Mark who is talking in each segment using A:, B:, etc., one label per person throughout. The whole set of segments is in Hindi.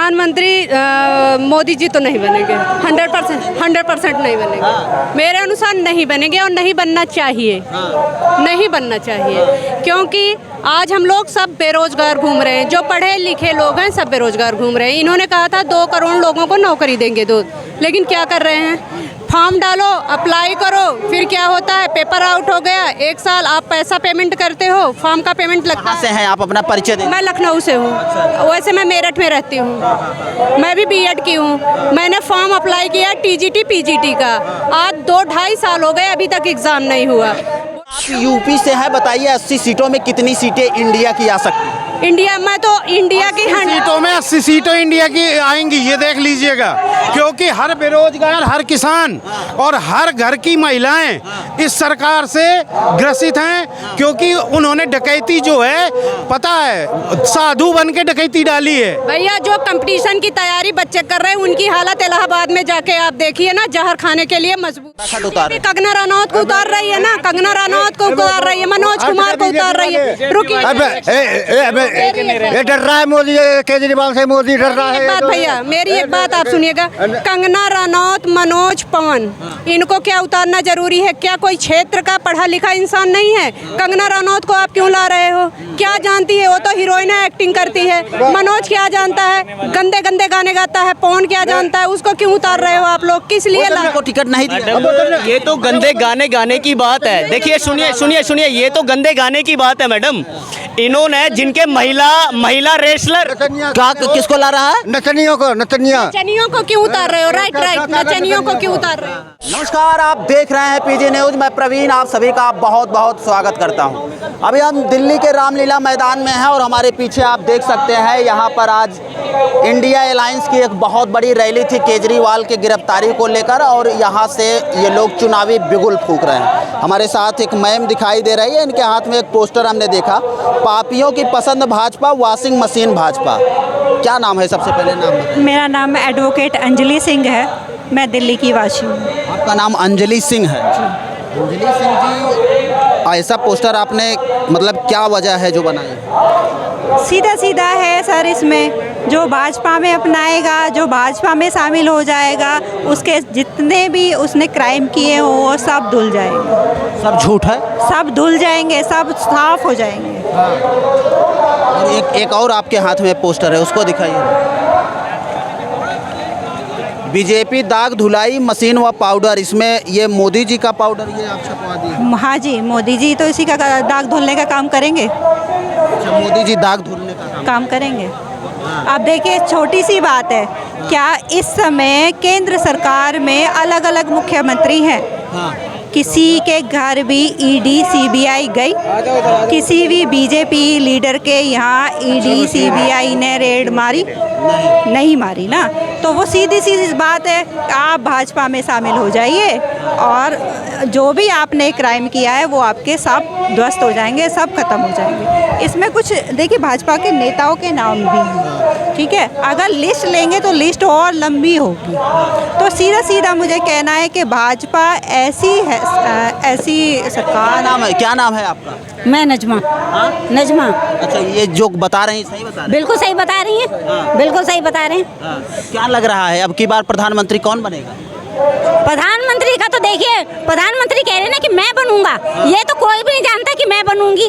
A: प्रधानमंत्री मोदी जी तो नहीं बनेंगे, 100% नहीं बनेंगे। मेरे अनुसार नहीं बनेंगे और नहीं बनना चाहिए, नहीं बनना चाहिए, क्योंकि आज हम लोग सब बेरोजगार घूम रहे हैं। जो पढ़े लिखे लोग हैं सब बेरोजगार घूम रहे हैं। इन्होंने कहा था 2 करोड़ लोगों को नौकरी देंगे, लेकिन क्या कर रहे हैं? फॉर्म डालो, अप्लाई करो, फिर क्या होता है? पेपर आउट हो गया, 1 साल आप पैसा पेमेंट करते हो, फॉर्म का पेमेंट लगता है।
B: कहाँ से हैं आप? अपना परिचय दें।
A: मैं लखनऊ से हूँ। वैसे मैं मेरठ में रहती हूँ। मैं भी बीएड की हूँ। मैंने फॉर्म अप्लाई किया टीजीटी पीजीटी का। आज 2-2.5 साल हो गए, अभी तक एग्ज़ाम नहीं हुआ।
B: आप यूपी से हैं, बताइए 80 सीटों में कितनी सीटें इंडिया की आ सकती हैं?
A: इंडिया में तो इंडिया की
C: 80 सीटों में 80 सीटें इंडिया की आएंगी, ये देख लीजिएगा, क्योंकि हर बेरोजगार, हर किसान और हर घर की महिलाएं इस सरकार से ग्रसित हैं, क्योंकि उन्होंने डकैती जो है, पता है, साधु बन के डकैती डाली है।
A: भैया जो कंपटीशन की तैयारी बच्चे कर रहे हैं, उनकी हालत इलाहाबाद में जाके आप देखिए ना, जहर खाने के लिए मजबूर। कंगना रनौत को उतार रही है ना, कंगना रनौत को उतार रही है, मनोज कुमार को उतार रही है। रुकिए,
D: ये डर रहा है मोदी, केजरीवाल से मोदी डर रहा है।
A: एक बात भैया, मेरी एक बात आप सुनिएगा, कंगना रनौत, मनोज पवन, इनको क्या उतारना जरूरी है? क्या कोई क्षेत्र का पढ़ा लिखा इंसान नहीं है? कंगना रनौत को आप क्यों ला रहे हो? क्या जानती है? वो तो हीरोइन एक्टिंग करती है। मनोज क्या जानता है? गंदे गंदे गाने गाता है। पवन क्या जानता है? उसको क्यों उतार रहे हो आप लोग? किस लिए ला?
B: को टिकट नहीं दिया।
E: ये तो गंदे गाने गाने की बात है। देखिए, सुनिए, ये तो गंदे गाने की बात है मैडम। इन्होंने जिनके महिला रेसलर
B: क्या किसको ला रहा है?
D: नचनियों को
A: क्यों उतार रहे हो? राइट, नचनियों को क्यों उतार रहे हो?
B: नमस्कार, आप देख रहे हैं पीजी न्यूज। मैं प्रवीण आप सभी का बहुत बहुत स्वागत करता हूं। अभी हम दिल्ली के रामलीला मैदान में हैं और हमारे पीछे आप देख सकते हैं, यहाँ पर आज इंडिया अलायंस की एक बहुत बड़ी रैली थी केजरीवाल की गिरफ्तारी को लेकर, और यहाँ से ये लोग चुनावी बिगुल फूंक रहे हैं। हमारे साथ एक मैम दिखाई दे रही है, इनके हाथ में एक पोस्टर हमने देखा, पापियों की पसंद भाजपा, वॉशिंग मशीन भाजपा। क्या नाम है? सबसे पहले नाम बताइए।
F: मेरा नाम एडवोकेट अंजलि सिंह है, मैं दिल्ली की वासी हूँ।
B: आपका नाम अंजलि सिंह है? अंजलि सिंह जी, ऐसा पोस्टर आपने, मतलब क्या वजह है जो बनाई?
F: सीधा सीधा है सर, इसमें जो भाजपा में अपनाएगा, जो भाजपा में शामिल हो जाएगा, उसके जितने भी उसने क्राइम किए हो वो सब धुल जाएंगे।
B: सब झूठ है?
F: सब धुल जाएंगे, सब साफ हो जाएंगे।
B: और एक और आपके हाथ में पोस्टर है, उसको दिखाइए। बीजेपी दाग धुलाई मशीन व पाउडर, इसमें ये मोदी जी का पाउडर ये आप छपवा दिए।
F: हाँ जी, मोदी जी तो इसी का दाग धुलने का काम करेंगे।
B: अच्छा, मोदी जी दाग धुलने का
F: काम करेंगे। अब देखिए, छोटी सी बात है, क्या इस समय केंद्र सरकार में अलग अलग मुख्यमंत्री हैं? किसी के घर भी ईडी सीबीआई गई? किसी भी बीजेपी लीडर के यहाँ ईडी सीबीआई ने रेड मारी? नहीं मारी ना। तो वो सीधी सीधी बात है, आप भाजपा में शामिल हो जाइए और जो भी आपने क्राइम किया है वो आपके सब ध्वस्त हो जाएंगे, सब खत्म हो जाएंगे। इसमें कुछ देखिए, भाजपा के नेताओं के नाम भी हैं, ठीक है? अगर लिस्ट लेंगे तो लिस्ट और लंबी होगी। तो सीधा सीधा मुझे कहना है कि भाजपा ऐसी है, ऐसी सरकार।
B: क्या नाम है आपका?
G: मैं नजमा। नजमा।
B: अच्छा, ये जो बता रही हैं सही बता रही हैं?
G: बिल्कुल सही बता रही हैं, बिल्कुल सही बता रहे हैं।
B: क्या लग रहा है अब की बार प्रधानमंत्री कौन बनेगा?
G: प्रधानमंत्री का तो देखिए, प्रधानमंत्री कह रहे हैं ना कि मैं बनूंगा, ये तो कोई भी नहीं जानता कि मैं बनूंगी,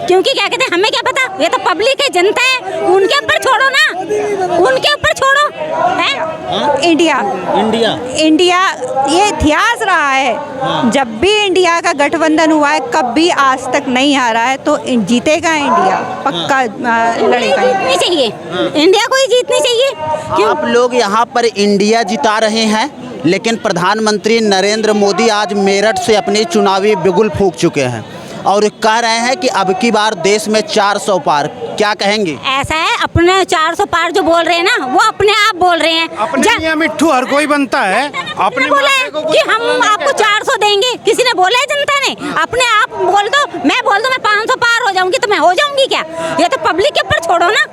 G: क्योंकि क्या कहते हैं, हमें क्या पता, ये तो पब्लिक है, जनता है, उनके ऊपर छोड़ो ना, उनके ऊपर छोड़ो। है इंडिया ये इतिहास रहा है, जब भी इंडिया का गठबंधन हुआ है, कभी आज तक नहीं हारा है, तो जीतेगा इंडिया, पक्का लड़ेगा। जीतनी चाहिए, इंडिया को ही जीतनी चाहिए।
B: आप लोग यहाँ पर इंडिया जिता रहे हैं, लेकिन प्रधानमंत्री नरेंद्र मोदी आज मेरठ से अपनी चुनावी बिगुल फूंक चुके हैं और कह रहे हैं कि अब की बार देश में 400 पार। क्या कहेंगे?
G: ऐसा है, अपने 400 पार जो बोल रहे हैं ना, वो अपने आप बोल रहे हैं।
C: अपने यहाँ मिट्ठू हर कोई बनता है।
G: अपने बोला है कि हम आपको 400 देंगे, किसी ने बोला है? जनता ने। अपने आप बोल दो, मैं बोल दो मैं 500 पार हो जाऊंगी, तो मैं हो जाऊंगी क्या? ये तो पब्लिक के ऊपर छोड़ो ना,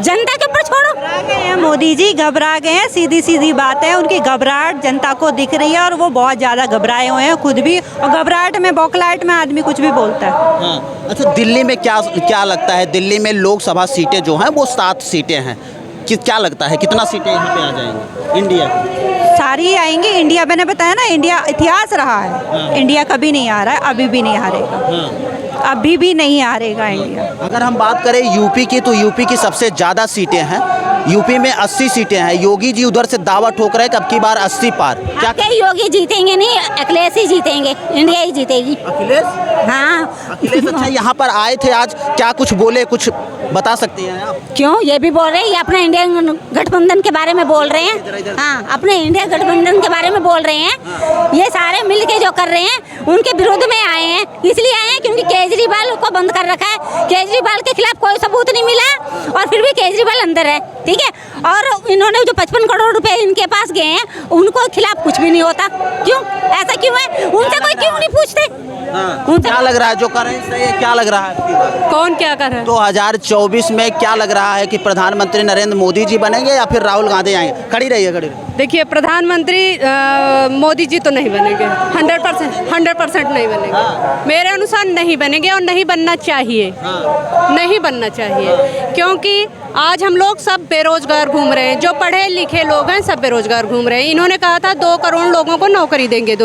G: जनता के ऊपर छोड़ो।
F: घबरा गए हैं मोदी जी, घबरा गए हैं, सीधी सीधी बात है। उनकी घबराहट जनता को दिख रही है और वो बहुत ज़्यादा घबराए हुए हैं खुद भी, और घबराहट में, बौखलाहट में आदमी कुछ भी बोलता है।
B: अच्छा, दिल्ली में क्या लगता है? दिल्ली में लोकसभा सीटें जो हैं वो 7 सीटें हैं, क्या लगता है कितना सीटें यहाँ पे आ जाएंगी इंडिया की?
F: सारी आएंगी। इंडिया, मैंने बताया ना, इंडिया इतिहास रहा है। इंडिया कभी नहीं आ रहा है, अभी भी नहीं हारेगा, अभी भी नहीं हारेगा इंडिया।
B: अगर हम बात करें यूपी की, तो यूपी की सबसे ज़्यादा सीटें हैं। यूपी में 80 सीटें हैं। योगी जी उधर से दावा ठोक रहे हैं कि अब की बार 80 पार। क्या
G: क्या योगी जीतेंगे? नहीं, अखिलेश ही जीतेंगे, इंडिया ही जीतेगी।
B: अखिलेश?
G: हाँ।
B: अखिलेश अच्छा यहाँ पर आए थे आज, क्या कुछ बोले, कुछ बता सकते हैं आप?
G: क्यों? ये भी बोल रहे हैं, ये अपने इंडिया गठबंधन के बारे में बोल रहे हैं। हाँ, अपने इंडिया गठबंधन के बारे में बोल रहे हैं। ये सारे मिल के जो कर रहे हैं उनके विरोध में आए हैं। इसलिए आए हैं क्योंकि केजरीवाल को बंद कर रखा है। केजरीवाल के खिलाफ कोई सबूत नहीं मिला और फिर भी केजरीवाल अंदर है, ठीक है। और इन्होंने जो 55 करोड़ रुपए इनके पास गए हैं, उनको खिलाफ कुछ भी नहीं होता। क्यों? ऐसा क्यों है? उनसे कोई क्यों नहीं पूछते?
B: क्या लग रहा है जो कर रहे हैं सही है? क्या लग रहा है?
A: कौन क्या कर रहा है?
B: 2024 में क्या लग रहा है कि प्रधानमंत्री नरेंद्र मोदी जी बनेंगे या फिर राहुल गांधी आएंगे? खड़ी रहिए, खड़ी रहिए।
A: देखिए, प्रधानमंत्री मोदी जी तो नहीं बनेंगे, 100% नहीं बनेंगे। मेरे अनुसार नहीं बनेंगे और नहीं बनना चाहिए, नहीं बनना चाहिए। क्योंकि आज हम लोग सब बेरोजगार घूम रहे हैं। जो पढ़े लिखे लोग हैं सब बेरोजगार घूम रहे हैं। इन्होंने कहा था 2 करोड़ लोगों को नौकरी देंगे,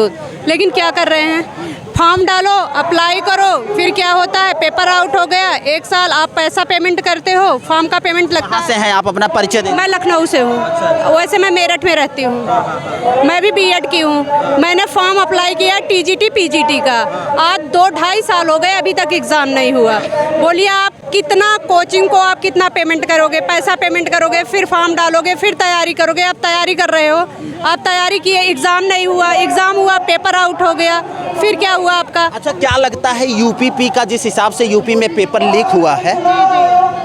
A: लेकिन क्या कर रहे हैं? फॉर्म डालो, अप्लाई करो, फिर क्या होता है? पेपर आउट हो गया। 1 साल आप पैसा पेमेंट करते हो, फॉर्म का पेमेंट लगता
B: कहाँ से हैं आप? अपना परिचय दें।
A: मैं लखनऊ से हूँ। वैसे मैं मेरठ में रहती हूँ। मैं भी बीएड की हूँ। मैंने फॉर्म अप्लाई किया टीजीटी पीजीटी का। आज 2-2.5 साल हो गए, अभी तक एग्ज़ाम नहीं हुआ। बोलिए आप कितना कोचिंग को आप कितना पेमेंट करोगे? पैसा पेमेंट करोगे, फिर फॉर्म डालोगे, फिर तैयारी करोगे। आप तैयारी कर रहे हो, आप तैयारी किए, एग्ज़ाम नहीं हुआ, एग्ज़ाम हुआ, पेपर आउट हो गया, फिर क्या हुआ आपका?
B: अच्छा, क्या लगता है यूपीपी का, जिस हिसाब से यूपी में पेपर लीक हुआ है,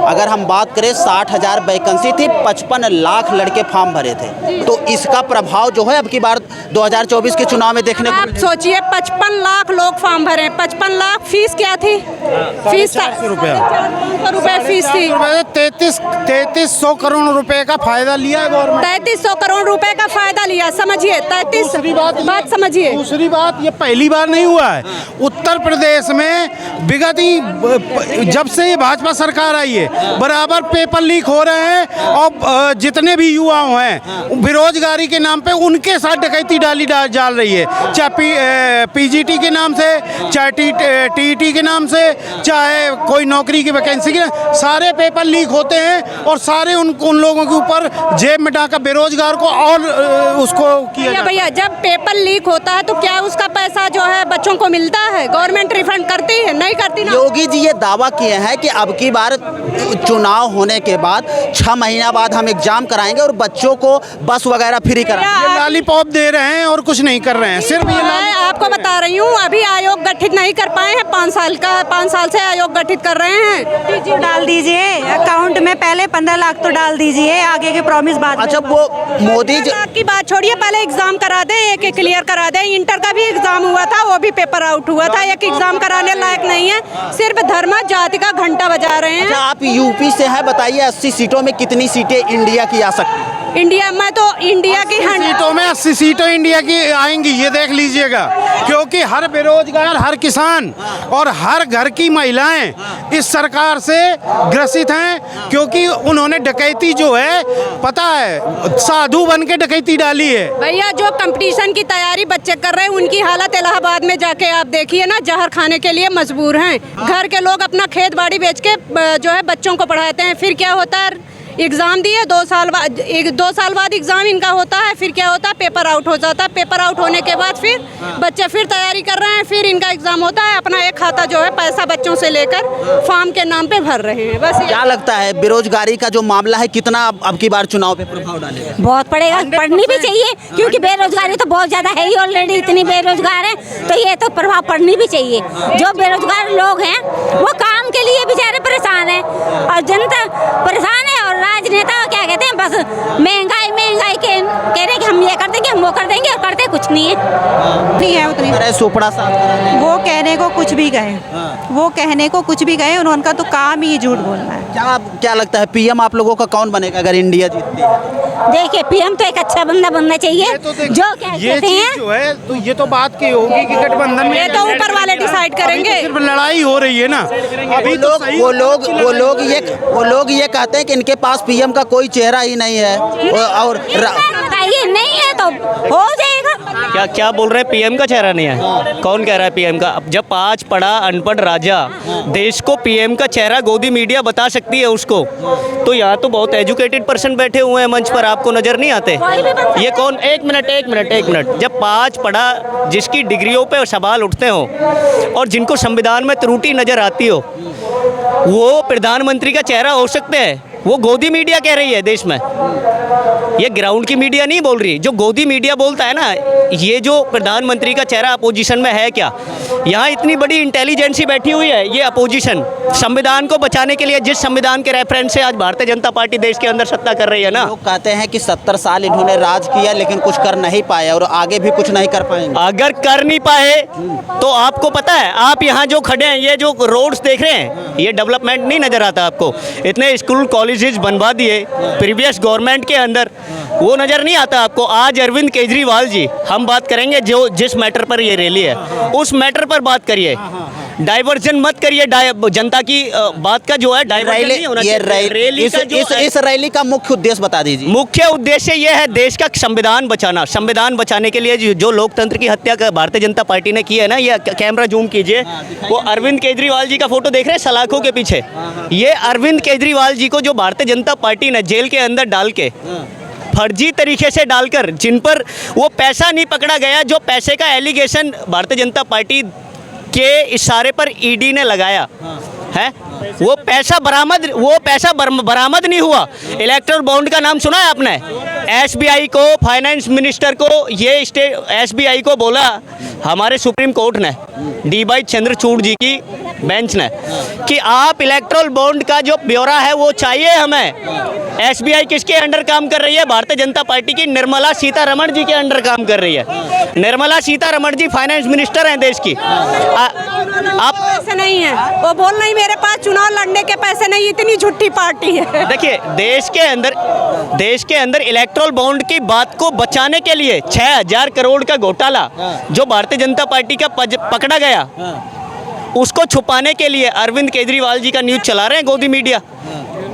B: अगर हम बात करें 60,000 वैकेंसी थी, 55 लाख लड़के फॉर्म भरे थे, तो इसका प्रभाव जो है अब की बार 2024 के चुनाव में देखने को
A: आप सोचिए, 55 लाख लोग फॉर्म भरे, 55 लाख फीस क्या थी? फीस
C: 450 रुपया
A: फीस थी।
C: 3300 करोड़ रुपए का फायदा लिया है गवर्नमेंट।
A: 3300 करोड़ रुपए का फायदा लिया, समझिए। 33 बात समझिए।
C: दूसरी बात, ये पहली बार नहीं हुआ है। उत्तर प्रदेश में विगत ही जब से ये भाजपा सरकार आई है, बराबर पेपर लीक हो रहे हैं और जितने भी युवा हैं बेरोजगारी के नाम पे उनके साथ डकैती डाल रही है। चाहे पीजीटी के नाम से, चाहे टीईटी के नाम से, चाहे कोई नौकरी की वैकेंसी के, सारे पेपर लीक होते हैं और सारे उन लोगों के ऊपर जेब में डाका बेरोजगार को और उसको किया।
A: भैया, जब पेपर लीक होता है तो क्या उसका पैसा जो है बच्चों को मिलता है? गवर्नमेंट रिफंड करती है? नहीं करती ना।
B: योगी जी ये दावा किए हैं कि अब की बार चुनाव होने के बाद 6 महीना बाद हम एग्जाम कराएंगे और बच्चों को बस वगैरह फ्री कराएंगे।
C: ये लॉलीपॉप दे रहे हैं और कुछ नहीं कर रहे हैं, सिर्फ ये
A: मैं आपको बता रही हूँ, अभी आयोग गठित नहीं कर पाए हैं। 5 साल से आयोग गठित कर रहे हैं।
F: डाल दीजिए अकाउंट में, पहले 15 लाख तो डाल दीजिए, आगे के प्रॉमिस बाद में।
B: अच्छा, वो मोदी जी
A: की बात छोड़िए, पहले एग्जाम करा दें, एक क्लियर करा दें। इंटर का भी एग्जाम हुआ था, वो भी पेपर आउट हुआ था। एक एग्जाम कराने लायक नहीं है, सिर्फ धर्म जाति का घंटा बजा रहे हैं।
B: अच्छा, आप यूपी से हैं, बताइए 80 सीटों में कितनी सीटें इंडिया की आ सकती हैं?
A: इंडिया में तो इंडिया की
C: सीटों में 80 सीटें इंडिया की आएंगी, ये देख लीजिएगा। क्योंकि हर बेरोजगार, हर किसान और हर घर की महिलाएं इस सरकार से ग्रसित हैं। क्योंकि उन्होंने डकैती जो है, पता है, साधु बन के डकैती डाली है।
A: भैया, जो कंपटीशन की तैयारी बच्चे कर रहे हैं, उनकी हालत इलाहाबाद में जाके आप देखिए ना, जहर खाने के लिए मजबूर हैं। घर के लोग अपना खेत बाड़ी बेच के जो है बच्चों को पढ़ाते हैं। फिर क्या होता है? एग्ज़ाम दिए, 2 साल बाद एग्ज़ाम इनका होता है। फिर क्या होता है? पेपर आउट हो जाता है। पेपर आउट होने के बाद फिर बच्चे फिर तैयारी कर रहे हैं, फिर इनका एग्ज़ाम होता है। अपना एक खाता जो है पैसा बच्चों से लेकर फॉर्म के नाम पे भर रहे हैं, बस।
B: क्या लगता है बेरोजगारी का जो मामला है, कितना अब की बार चुनाव पे प्रभाव डालेगा?
G: बहुत पड़ेगा, पढ़नी भी चाहिए, क्योंकि बेरोजगारी तो बहुत ज़्यादा है ही, ऑलरेडी इतनी बेरोजगार है, तो ये तो प्रभाव पड़नी भी चाहिए। जो बेरोजगार लोग हैं वो काम के लिए बेचारे परेशान हैं और जनता परेशान है, और राजनेता क्या कहते हैं, बस महंगाई के कह रहे हैं कि हम ये कर देंगे, हम वो कर देंगे और करते कुछ नहीं है।
F: नहीं है उतनी,
B: अरे सुपड़ा साफ करा देंगे।
F: वो कहने को कुछ भी कहे, वो कहने को कुछ भी कहे, उनका तो काम ही झूठ बोलना है।
B: क्या लगता है पीएम आप लोगों का कौन बनेगा अगर इंडिया जीतती है?
G: देखिए पीएम तो एक अच्छा बंदा बनना चाहिए, जो क्या
C: ये
G: कहते
C: चीज
G: हैं
C: जो है तो ये तो बात की होगी कि गठबंधन में
A: ये तो ऊपर वाले डिसाइड करेंगे।
C: अभी तो सिर्फ लड़ाई हो रही है ना। अभी तो सही
B: वो लोग ये कहते हैं कि इनके पास पीएम का कोई चेहरा ही नहीं है और
G: बताइए, नहीं है तो हो जाएगा।
E: क्या क्या बोल रहे हैं? पीएम का चेहरा नहीं है? कौन कह रहा है पीएम का? अब जब 5 पढ़ा अनपढ़ राजा देश को पीएम का चेहरा गोदी मीडिया बता सकती है उसको, तो यहाँ तो बहुत एजुकेटेड पर्सन बैठे हुए हैं मंच पर, आपको नजर नहीं आते? ये कौन? एक मिनट। जब 5 पढ़ा जिसकी डिग्रियों पे सवाल उठते हो और जिनको संविधान में त्रुटि नजर आती हो, वो प्रधानमंत्री का चेहरा हो सकते हैं? वो गोदी मीडिया कह रही है देश में, ये ग्राउंड की मीडिया नहीं बोल रही। जो गोदी मीडिया बोलता है ना, ये जो प्रधानमंत्री का चेहरा अपोजिशन में है क्या? यहाँ इतनी बड़ी इंटेलिजेंसी बैठी हुई है, ये अपोजिशन संविधान को बचाने के लिए, जिस संविधान के रेफरेंस से आज भारतीय जनता पार्टी देश के अंदर सत्ता कर रही है ना।
B: लोग कहते हैं कि 70 साल इन्होंने राज किया लेकिन कुछ कर नहीं पाए और आगे भी कुछ नहीं कर पाएंगे।
E: अगर कर नहीं पाए तो आपको पता है, आप यहाँ जो खड़े हैं, ये जो रोड्स देख रहे हैं, ये डेवलपमेंट नहीं नजर आता आपको? इतने स्कूल कॉलेजेस बनवा दिए प्रीवियस गवर्नमेंट के अंदर, वो नज़र नहीं आता आपको? आज अरविंद केजरीवाल जी, हम बात करेंगे जो जिस मैटर पर ये रैली है उस मैटर पर बात करिए, डाइवर्जन मत करिए। जनता की बात का जो है डाइवर्जन नहीं होना चाहिए। रैली का जो
B: इस रैली का मुख्य उद्देश्य बता दीजिए।
E: मुख्य उद्देश्य ये है देश का संविधान बचाना। संविधान बचाने के लिए जो लोकतंत्र की हत्या भारतीय जनता पार्टी ने की है ना, ये कैमरा जूम कीजिए, वो अरविंद केजरीवाल जी का फोटो देख रहे हैं सलाखों के पीछे, ये अरविंद केजरीवाल जी को जो भारतीय जनता पार्टी ने जेल के अंदर डाल के, फर्जी तरीके से डालकर, जिन पर वो पैसा नहीं पकड़ा गया, जो पैसे का एलिगेशन भारतीय जनता पार्टी के इशारे पर ईडी ने लगाया है, वो पैसा बरामद नहीं हुआ। इलेक्ट्रल बॉन्ड का नाम सुना है आपने? एसबीआई को, फाइनेंस मिनिस्टर को, ये एसबीआई को बोला हमारे सुप्रीम कोर्ट ने, डी.वाई. चंद्रचूड़ जी की बेंच ने, कि आप इलेक्ट्रल बॉन्ड का जो ब्यौरा है वो चाहिए हमें। एसबीआई किसके अंडर काम कर रही है? भारतीय जनता पार्टी की निर्मला सीतारमण जी के अंडर काम कर रही है। निर्मला सीतारमण जी फाइनेंस मिनिस्टर हैं देश की। आप
A: पैसे नहीं है, वो बोल रही मेरे पास चुनाव लड़ने के पैसे नहीं, इतनी झूठी पार्टी है।
E: देखिए, देश के अंदर इलेक्ट्रल बॉन्ड की बात को बचाने के लिए 6000 करोड़ का घोटाला जो भारतीय जनता पार्टी का पकड़ा गया, उसको छुपाने के लिए अरविंद केजरीवाल जी का न्यूज़ चला रहे हैं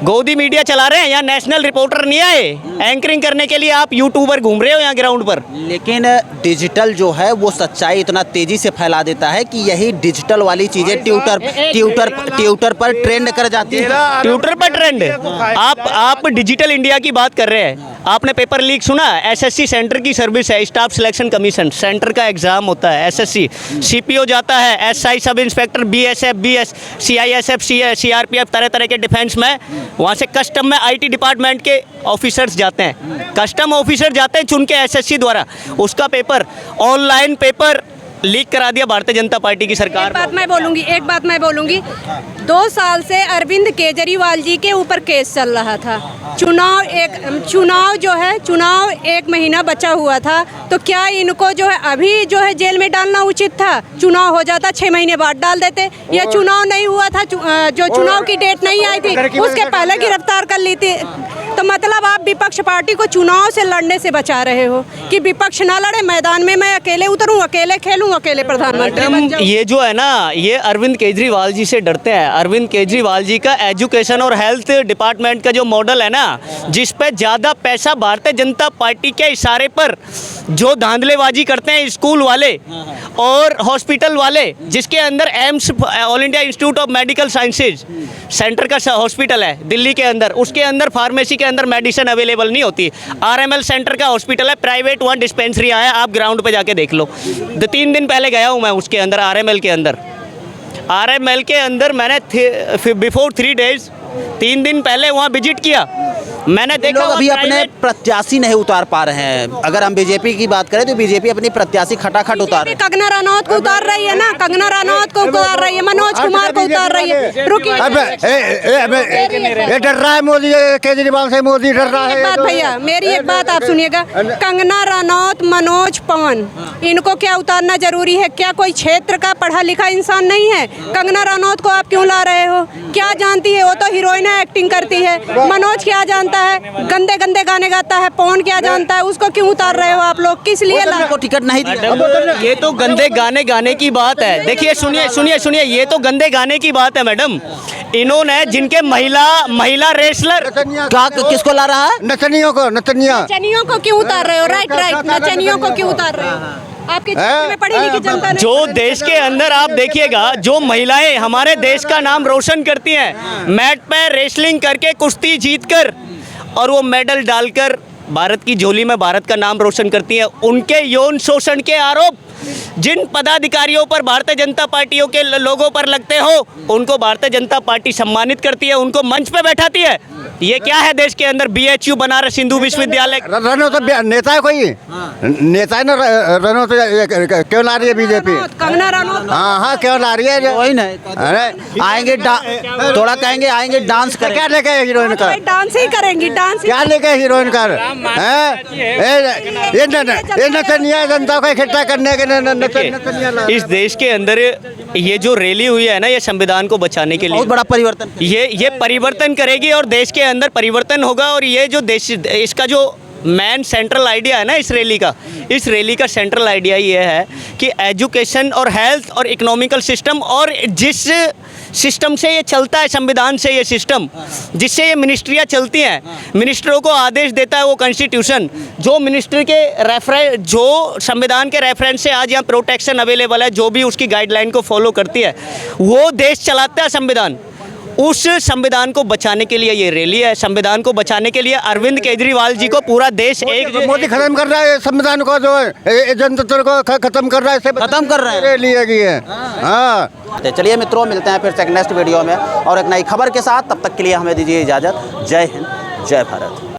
E: गोदी मीडिया चला रहे हैं। यहाँ नेशनल रिपोर्टर नहीं आए एंकरिंग करने के लिए, आप यूट्यूबर घूम रहे हो यहाँ ग्राउंड पर।
B: लेकिन डिजिटल जो है वो सच्चाई इतना तेजी से फैला देता है कि यही डिजिटल वाली चीजें ट्विटर पर ट्रेंड कर जाती है।
E: ट्विटर पर ट्रेंड। आप डिजिटल इंडिया की बात कर रहे हैं, आपने पेपर लीक सुना? एसएससी सेंटर की सर्विस है, स्टाफ सिलेक्शन कमीशन, सेंटर का एग्जाम होता है, एसएससी, सीपीओ जाता है, SI sub inspector, BSF, BS, CISF, CRPF, तरह तरह के डिफेंस में, वहाँ से कस्टम में आईटी डिपार्टमेंट के ऑफिसर्स जाते हैं, कस्टम ऑफिसर जाते हैं चुन के एसएससी द्वारा। उसका पेपर, ऑनलाइन पेपर लीक करा दिया भारतीय जनता पार्टी की सरकार।
A: एक बात मैं बोलूँगी 2 साल से अरविंद केजरीवाल जी के ऊपर केस चल रहा था। चुनाव 1 महीना बचा हुआ था, तो क्या इनको जो है अभी जो है जेल में डालना उचित था? चुनाव हो जाता 6 महीने बाद डाल देते। या चुनाव नहीं हुआ था, जो चुनाव की डेट नहीं आई थी उसके पहले गिरफ्तार कर ली थी। तो मतलब आप विपक्ष पार्टी को चुनाव से लड़ने से बचा रहे हो कि विपक्ष ना लड़े, मैदान में मैं अकेले उतरूं, अकेले खेलूं, अकेले प्रधानमंत्री बन जाऊं।
E: ये जो है ना, ये अरविंद केजरीवाल जी से डरते हैं। अरविंद केजरीवाल जी का एजुकेशन और हेल्थ डिपार्टमेंट का जो मॉडल है ना, जिस पे ज़्यादा पैसा भारतीय जनता पार्टी के इशारे पर जो धांधलेबाजी करते हैं स्कूल वाले और हॉस्पिटल वाले, जिसके अंदर AIIMS, all India institute of medical sciences centre का हॉस्पिटल है दिल्ली के अंदर, उसके अंदर फार्मेसी के अंदर मेडिसिन अवेलेबल नहीं होती। आरएमएल सेंटर का हॉस्पिटल है, प्राइवेट, वहाँ डिस्पेंसरी आया, आप ग्राउंड पे जाके देख लो। 3 दिन पहले गया हूँ मैं उसके अंदर, आरएमएल के अंदर मैंने बिफोर 3 डेज 3 दिन पहले वहाँ विजिट किया। मैंने देखा
B: लोग
E: हुआ
B: अभी अपने
E: private-
B: प्रत्याशी नहीं उतार पा रहे हैं। अगर हम बीजेपी की बात करें तो बीजेपी अपनी प्रत्याशी खटाखट उतार रही है।
A: कंगना रनौत को उतार रही है ना, कंगना रनौत को उतार रही है, मनोज कुमार को उतार रही है। रुकिए
D: ये डर रहा है मोदी केजरीवाल से, मोदी डर रहा
A: एक
D: है।
A: बात भैया, मेरी एक बात आप सुनिएगा, कंगना रनौत, मनोज पवन, इनको क्या उतारना जरूरी है? क्या कोई क्षेत्र का पढ़ा लिखा इंसान नहीं है? कंगना रनौत को आप क्यों ला रहे हो? क्या जानती है? वो तो हीरोइन एक्टिंग करती है। मनोज क्या जानता है? गंदे गंदे गाने गाता है। पवन क्या जानता है? उसको क्यों उतार रहे हो आप लोग? किस लिए ला?
B: को टिकट नहीं दिया।
E: मैडम, ये तो गंदे गाने गाने की बात है। देखिए सुनिए सुनिए सुनिए, ये तो गंदे गाने की बात है मैडम। इन्होंने जिनके महिला रेसलर
B: क्या किसको ला रहा है?
D: नचनियों को,
A: नचनियों को क्यों उतार रहे हो? राइट राइट, नचनियों को क्यों उतार रहे हो? आपके क्षेत्र में पढ़ी लिखी जनता नहीं
E: जो देश के अंदर आप देखिएगा, जो महिलाएं हमारे देश का नाम रोशन करती हैं, मैट पे रेसलिंग करके कुश्ती जीतकर और वो मेडल डालकर भारत की झोली में भारत का नाम रोशन करती हैं, उनके यौन शोषण के आरोप जिन पदाधिकारियों पर भारतीय जनता पार्टियों के लोगों पर लगते हो, उनको भारतीय जनता पार्टी सम्मानित करती है, उनको मंच पे बैठाती है। ये क्या है देश के अंदर? BHU बनारस हिंदू विश्वविद्यालय।
D: रनो तो नेता है कोई, नेता है ना रनो, तो क्यों ला रही है बीजेपी?
A: कंगना रनौत
D: हाँ क्यों ला रही है?
B: वही नहीं,
D: अरे
B: आएंगे थोड़ा कहेंगे आएंगे डांस
D: क्या
B: करेंगे।
D: लेके है हीरोइन का?
A: डांस ही करेंगी, डांस
D: क्या लेके है हीरोइन का? ये नचनिया जनता को इकट्ठा करने के नचनिया।
E: इस देश के अंदर ये जो रैली हुई है ना, ये संविधान को बचाने के लिए
B: बहुत बड़ा परिवर्तन।
E: ये परिवर्तन करेगी और देश के अंदर परिवर्तन होगा। और ये जो देश, इसका जो मेन सेंट्रल आइडिया है ना इस रैली का सेंट्रल आइडिया ये है कि एजुकेशन और हेल्थ और इकोनॉमिकल सिस्टम, और जिस सिस्टम से ये चलता है, संविधान से ये सिस्टम जिससे ये मिनिस्ट्रियाँ चलती हैं, मिनिस्टरों को आदेश देता है वो कॉन्स्टिट्यूशन, जो मिनिस्ट्री के जो संविधान के रेफरेंस से आज यहाँ प्रोटेक्शन अवेलेबल है, जो भी उसकी गाइडलाइन को फॉलो करती है, वो देश चलाता है संविधान। उस संविधान को बचाने के लिए ये रैली है। संविधान को बचाने के लिए अरविंद केजरीवाल जी को पूरा देश एक
D: मोदी खत्म कर रहा है संविधान को, जो जनतंत्र को खत्म कर रहा है,
B: खत्म कर रहे हैं।
D: रैली है। हाँ
B: तो चलिए मित्रों, मिलते हैं फिर से नेक्स्ट वीडियो में और एक नई खबर के साथ। तब तक के लिए हमें दीजिए इजाज़त। जय हिंद, जय भारत।